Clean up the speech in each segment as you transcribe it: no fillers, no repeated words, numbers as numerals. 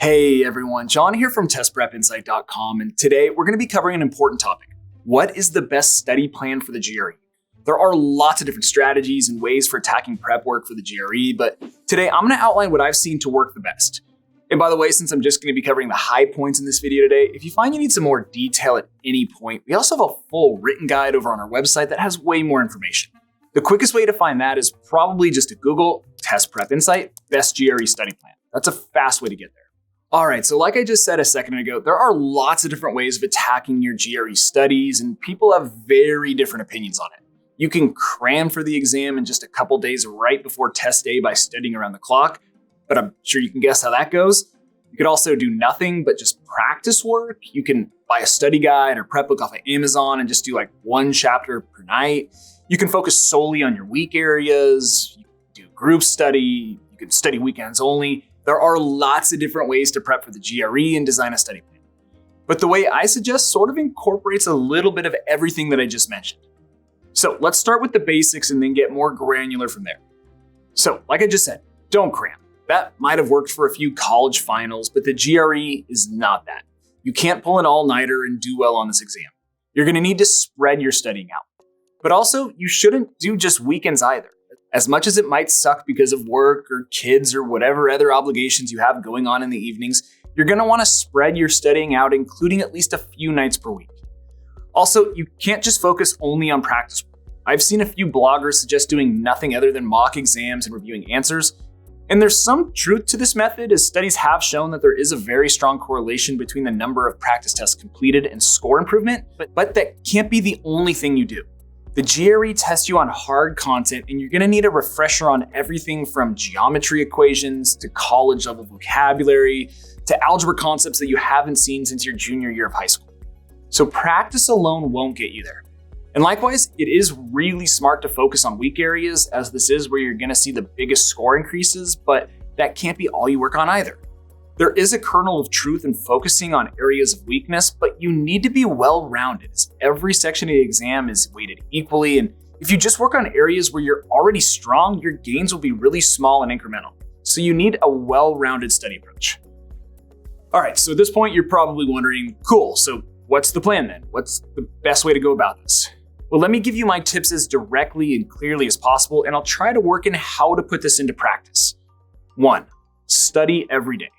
Hey everyone, John here from testprepinsight.com, and today we're going to be covering an important topic. What is the best study plan for the GRE? There are lots of different strategies and ways for attacking prep work for the GRE, but today I'm going to outline what I've seen to work the best. And by the way, since I'm just going to be covering the high points in this video today, if you find you need some more detail at any point, we also have a full written guide over on our website that has way more information. The quickest way to find that is probably just to Google Test Prep Insight Best GRE Study Plan. That's a fast way to get there. All right, so like I just said a second ago, there are lots of different ways of attacking your GRE studies, and people have very different opinions on it. You can cram for the exam in just a couple days right before test day by studying around the clock, but I'm sure you can guess how that goes. You could also do nothing but just practice work. You can buy a study guide or prep book off of Amazon and just do like one chapter per night. You can focus solely on your weak areas. You can do group study. You can study weekends only. There are lots of different ways to prep for the GRE and design a study plan. But the way I suggest sort of incorporates a little bit of everything that I just mentioned. So let's start with the basics and then get more granular from there. So like I just said, don't cram. That might have worked for a few college finals, but the GRE is not that. You can't pull an all-nighter and do well on this exam. You're going to need to spread your studying out. But also, you shouldn't do just weekends either. As much as it might suck because of work or kids or whatever other obligations you have going on in the evenings, you're going to want to spread your studying out, including at least a few nights per week. Also, you can't just focus only on practice. I've seen a few bloggers suggest doing nothing other than mock exams and reviewing answers. And there's some truth to this method, as studies have shown that there is a very strong correlation between the number of practice tests completed and score improvement, but that can't be the only thing you do. The GRE tests you on hard content, and you're going to need a refresher on everything from geometry equations to college level vocabulary to algebra concepts that you haven't seen since your junior year of high school. So practice alone won't get you there. And likewise, it is really smart to focus on weak areas, as this is where you're going to see the biggest score increases, but that can't be all you work on either. There is a kernel of truth in focusing on areas of weakness, but you need to be well-rounded, as every section of the exam is weighted equally, and if you just work on areas where you're already strong, your gains will be really small and incremental. So you need a well-rounded study approach. All right, so at this point, you're probably wondering, cool, so what's the plan then? What's the best way to go about this? Well, let me give you my tips as directly and clearly as possible, and I'll try to work in how to put this into practice. 1, study every day.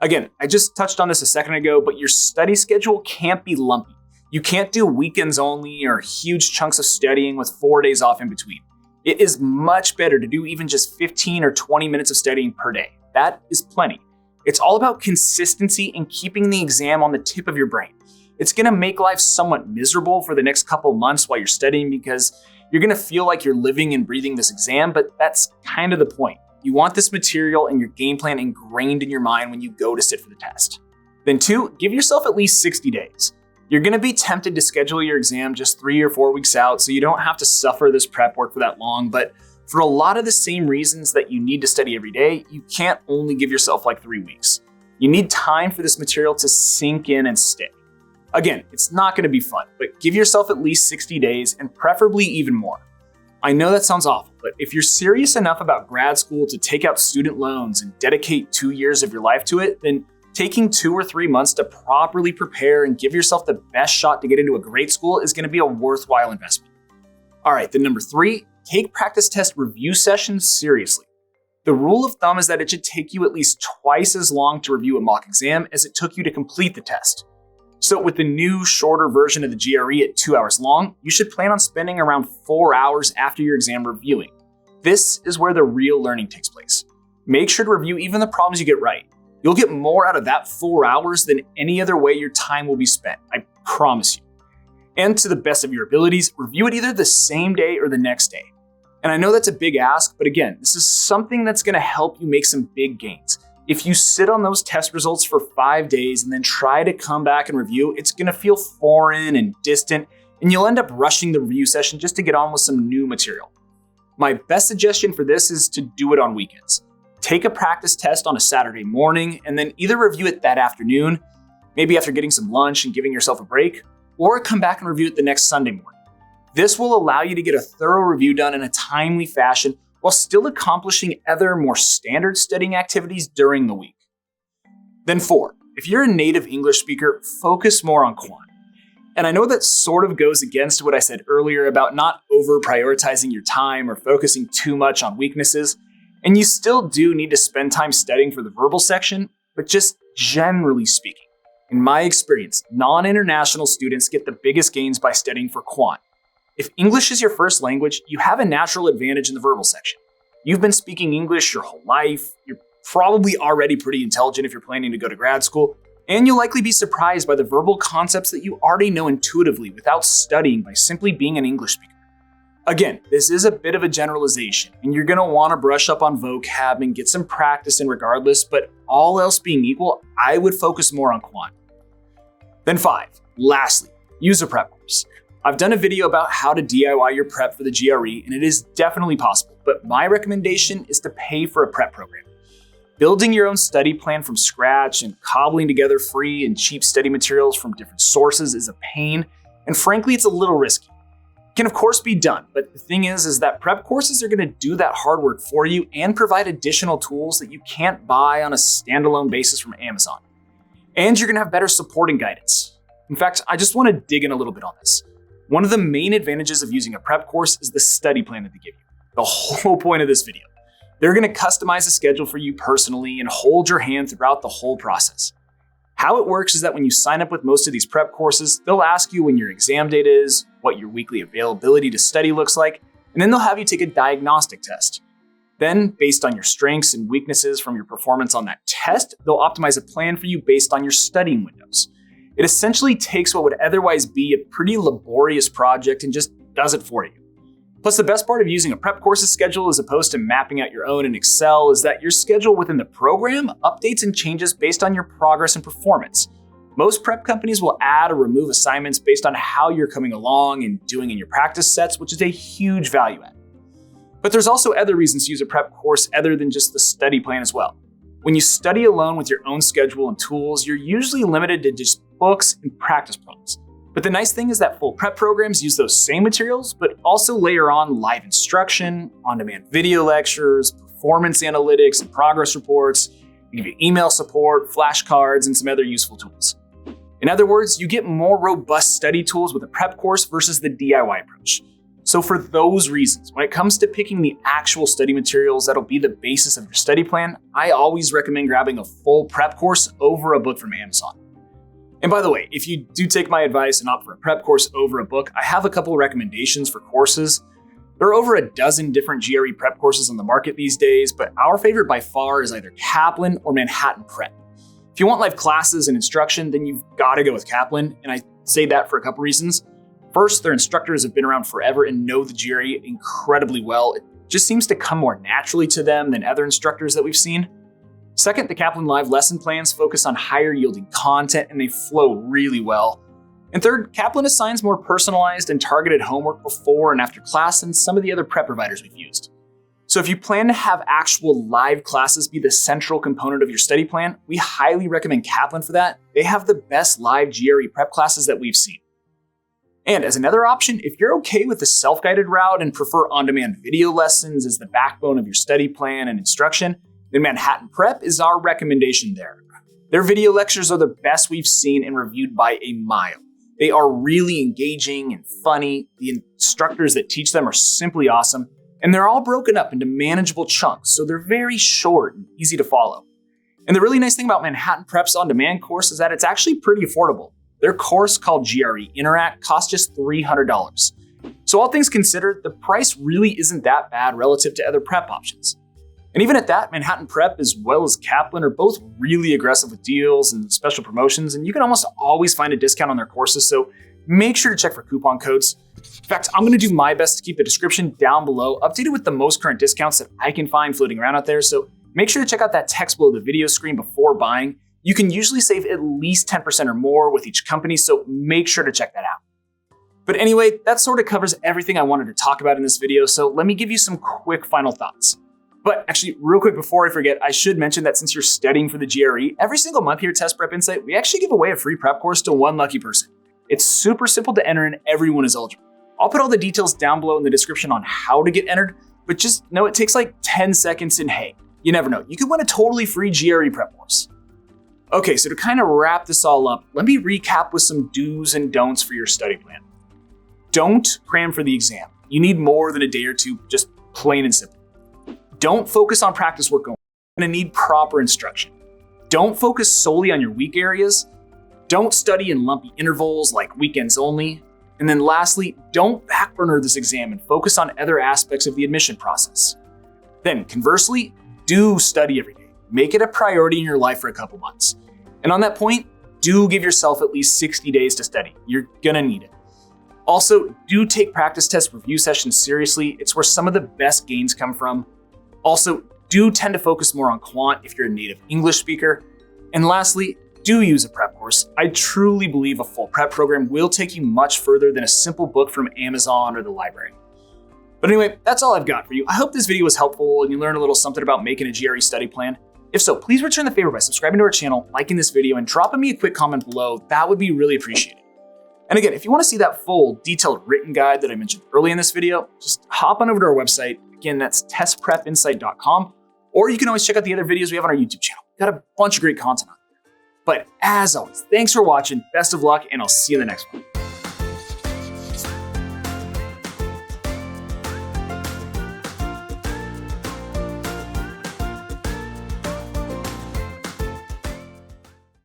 Again, I just touched on this a second ago, but your study schedule can't be lumpy. You can't do weekends only or huge chunks of studying with 4 days off in between. It is much better to do even just 15 or 20 minutes of studying per day. That is plenty. It's all about consistency and keeping the exam on the tip of your brain. It's going to make life somewhat miserable for the next couple months while you're studying, because you're going to feel like you're living and breathing this exam, but that's kind of the point. You want this material and your game plan ingrained in your mind when you go to sit for the test. Then 2, give yourself at least 60 days. You're going to be tempted to schedule your exam just 3 or 4 weeks out, so you don't have to suffer this prep work for that long, but for a lot of the same reasons that you need to study every day, you can't only give yourself like 3 weeks. You need time for this material to sink in and stick. Again, it's not going to be fun, but give yourself at least 60 days and preferably even more. I know that sounds awful, but if you're serious enough about grad school to take out student loans and dedicate 2 years of your life to it, then taking 2 or 3 months to properly prepare and give yourself the best shot to get into a great school is going to be a worthwhile investment. All right, then number 3, take practice test review sessions seriously. The rule of thumb is that it should take you at least twice as long to review a mock exam as it took you to complete the test. So with the new, shorter version of the GRE at 2 hours long, you should plan on spending around 4 hours after your exam reviewing. This is where the real learning takes place. Make sure to review even the problems you get right. You'll get more out of that 4 hours than any other way your time will be spent, I promise you. And to the best of your abilities, review it either the same day or the next day. And I know that's a big ask, but again, this is something that's going to help you make some big gains. If you sit on those test results for 5 days and then try to come back and review, it's going to feel foreign and distant, and you'll end up rushing the review session just to get on with some new material. My best suggestion for this is to do it on weekends. Take a practice test on a Saturday morning and then either review it that afternoon, maybe after getting some lunch and giving yourself a break, or come back and review it the next Sunday morning. This will allow you to get a thorough review done in a timely fashion while still accomplishing other more standard studying activities during the week. Then 4, if you're a native English speaker, focus more on quant. And I know that sort of goes against what I said earlier about not over-prioritizing your time or focusing too much on weaknesses. And you still do need to spend time studying for the verbal section, but just generally speaking, in my experience, non-international students get the biggest gains by studying for quant. If English is your first language, you have a natural advantage in the verbal section. You've been speaking English your whole life, you're probably already pretty intelligent if you're planning to go to grad school, and you'll likely be surprised by the verbal concepts that you already know intuitively without studying by simply being an English speaker. Again, this is a bit of a generalization, and you're going to want to brush up on vocab and get some practice in regardless, but all else being equal, I would focus more on quant. Then 5, lastly, use a prep course. I've done a video about how to DIY your prep for the GRE, and it is definitely possible, but my recommendation is to pay for a prep program. Building your own study plan from scratch and cobbling together free and cheap study materials from different sources is a pain, and frankly, it's a little risky. It can of course be done, but the thing is that prep courses are going to do that hard work for you and provide additional tools that you can't buy on a standalone basis from Amazon. And you're going to have better support and guidance. In fact, I just want to dig in a little bit on this. One of the main advantages of using a prep course is the study plan that they give you. The whole point of this video. They're going to customize a schedule for you personally and hold your hand throughout the whole process. How it works is that when you sign up with most of these prep courses, they'll ask you when your exam date is, what your weekly availability to study looks like, and then they'll have you take a diagnostic test. Then, based on your strengths and weaknesses from your performance on that test, they'll optimize a plan for you based on your studying windows. It essentially takes what would otherwise be a pretty laborious project and just does it for you. Plus, the best part of using a prep courses schedule as opposed to mapping out your own in Excel is that your schedule within the program updates and changes based on your progress and performance. Most prep companies will add or remove assignments based on how you're coming along and doing in your practice sets, which is a huge value add. But there's also other reasons to use a prep course other than just the study plan as well. When you study alone with your own schedule and tools, you're usually limited to just books and practice problems. But the nice thing is that full prep programs use those same materials, but also layer on live instruction, on-demand video lectures, performance analytics and progress reports, give you email support, flashcards, and some other useful tools. In other words, you get more robust study tools with a prep course versus the DIY approach. So for those reasons, when it comes to picking the actual study materials that'll be the basis of your study plan, I always recommend grabbing a full prep course over a book from Amazon. And by the way, if you do take my advice and opt for a prep course over a book, I have a couple recommendations for courses. There are over a dozen different GRE prep courses on the market these days, but our favorite by far is either Kaplan or Manhattan Prep. If you want live classes and instruction, then you've got to go with Kaplan, and I say that for a couple reasons. First, their instructors have been around forever and know the GRE incredibly well. It just seems to come more naturally to them than other instructors that we've seen. Second, the Kaplan Live lesson plans focus on higher yielding content and they flow really well. And third, Kaplan assigns more personalized and targeted homework before and after class than some of the other prep providers we've used. So if you plan to have actual live classes be the central component of your study plan, we highly recommend Kaplan for that. They have the best live GRE prep classes that we've seen. And as another option, if you're okay with the self-guided route and prefer on-demand video lessons as the backbone of your study plan and instruction, then Manhattan Prep is our recommendation there. Their video lectures are the best we've seen and reviewed by a mile. They are really engaging and funny. The instructors that teach them are simply awesome, and they're all broken up into manageable chunks, so they're very short and easy to follow. And the really nice thing about Manhattan Prep's on-demand course is that it's actually pretty affordable. Their course, called GRE Interact, costs just $300. So all things considered, the price really isn't that bad relative to other prep options. And even at that, Manhattan Prep as well as Kaplan are both really aggressive with deals and special promotions, and you can almost always find a discount on their courses, so make sure to check for coupon codes. In fact, I'm going to do my best to keep the description down below updated with the most current discounts that I can find floating around out there, so make sure to check out that text below the video screen before buying. You can usually save at least 10% or more with each company, so make sure to check that out. But anyway, that sort of covers everything I wanted to talk about in this video, so let me give you some quick final thoughts. But actually, real quick before I forget, I should mention that since you're studying for the GRE, every single month here at Test Prep Insight, we actually give away a free prep course to one lucky person. It's super simple to enter and everyone is eligible. I'll put all the details down below in the description on how to get entered, but just know it takes like 10 seconds and hey, you never know, you could win a totally free GRE prep course. Okay, so to kind of wrap this all up, let me recap with some do's and don'ts for your study plan. Don't cram for the exam. You need more than a day or two, just plain and simple. Don't focus on practice work only. You're going to need proper instruction. Don't focus solely on your weak areas. Don't study in lumpy intervals like weekends only. And then lastly, don't backburner this exam and focus on other aspects of the admission process. Then conversely, do study every day. Make it a priority in your life for a couple months. And on that point, do give yourself at least 60 days to study. You're gonna need it. Also, do take practice test review sessions seriously. It's where some of the best gains come from. Also, do tend to focus more on quant if you're a native English speaker. And lastly, do use a prep course. I truly believe a full prep program will take you much further than a simple book from Amazon or the library. But anyway, that's all I've got for you. I hope this video was helpful and you learned a little something about making a GRE study plan. If so, please return the favor by subscribing to our channel, liking this video, and dropping me a quick comment below. That would be really appreciated. And again, if you want to see that full detailed written guide that I mentioned early in this video, just hop on over to our website. Again, that's testprepinsight.com, or you can always check out the other videos we have on our YouTube channel. We've got a bunch of great content on there. But as always, thanks for watching, best of luck, and I'll see you in the next one.